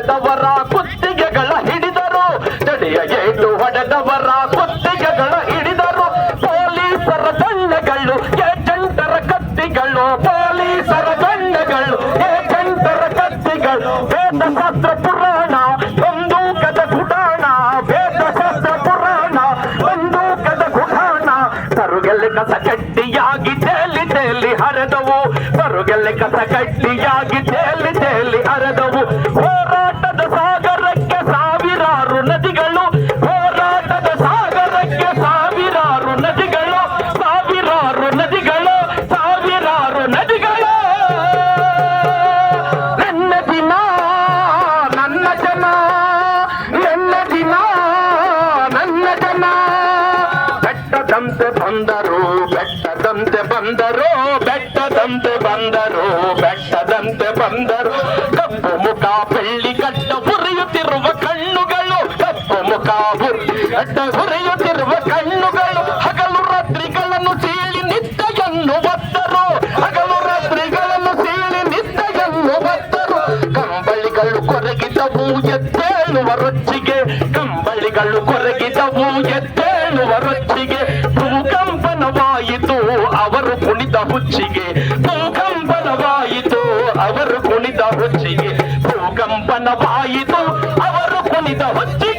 ಹೊಡೆದವರ ಕುತ್ತಿಗೆಗಳ ಹಿಡಿದರು, ಜಡೆಯ ಏಟು ಹೊಡೆದವರ ಕುತ್ತಿಗೆಗಳ ಹಿಡಿದರು. ಪೊಲೀಸರ ದಂಡಗಳು ಏಜೆಂಟರ ಕತ್ತಿಗಳು, ಪೊಲೀಸರ ದಂಡಗಳು ಏಜೆಂಟರ ಕತ್ತಿಗಳು. ವೇದಶಾಸ್ತ್ರ ಪುರಾಣ ಬಂದೂಕದ ಗುಡಾಣ, ವೇದಶಾಸ್ತ್ರ ಪುರಾಣ ಬಂದೂಕದ ಗುಡಾಣ. ತರುಗೆಲೆ ಕಸ ಕಡ್ಡಿಯಾಗಿ ತೇಲಿ ತೇಲಿ ಹರಿದವು, ತರುಗೆಲೆ ಕಸ ಕಡ್ಡಿಯಾಗಿ ತೇಲಿ ತೇಲಿ ಹರಿದವು. ಹೋರಾಟದ ಸಾಗರಕ್ಕೆ ಸಾವಿರಾರು ನದಿಗಳು, ಹೋರಾಟದ ಸಾಗರಕ್ಕೆ ಸಾವಿರಾರು ನದಿಗಳು, ಸಾವಿರಾರು ನದಿಗಳು, ಸಾವಿರಾರು ನದಿಗಳು. ನನ್ನ ದಿನ ನನ್ನ ಜನ, ನನ್ನ ದಿನ ನನ್ನ ಜನ. ಬೆಟ್ಟದಂತೆ ಬಂದರು, ಬೆಟ್ಟದಂತೆ ಬಂದರು, ಬೆಟ್ಟದಂತೆ ಬಂದರು, ಬೆಟ್ಟದಂತೆ ಬಂದರು. ಕಪ್ಪು ಮುಖ ಬೆಳ್ಳಿ ಕಟ್ಟ ಹುರಿಯುತ್ತಿರುವ ಕಣ್ಣುಗಳು, ಕಪ್ಪು ಮುಖ ಕಟ್ಟ ಹುರಿಯುತ್ತಿರುವ ಕಣ್ಣುಗಳು. ಹಗಲು ರಾತ್ರಿಗಳನ್ನು ಸೀಳಿ ನಿತ್ಯವನ್ನು ಒತ್ತರು, ಹಗಲು ರಾತ್ರಿಗಳನ್ನು ಸೀಳಿ ನಿತ್ಯವನ್ನು ಒತ್ತರು. ಕಂಬಳಿಗಳು ಕೊರಗಿದವು ಎದ್ದೇಳುವ ರೊಚ್ಚಿಗೆ, ಕಂಬಳಿಗಳು ಕೊರಗಿದವು ಎದ್ದೇಳುವ ರೊಚ್ಚಿಗೆ. ಭೂಕಂಪನವಾಯಿತು ಅವರು ಕುಣಿದ ಹುಚ್ಚಿಗೆ, ಭೂಕಂಪನವಾಯಿತು ಅವರು ಕುಣಿದ ಹುಚ್ಚಿಗೆ, ಭೂಕಂಪನವಾಯಿತು ಅವರು ಕುಣಿದ ಹುಚ್ಚಿಗೆ.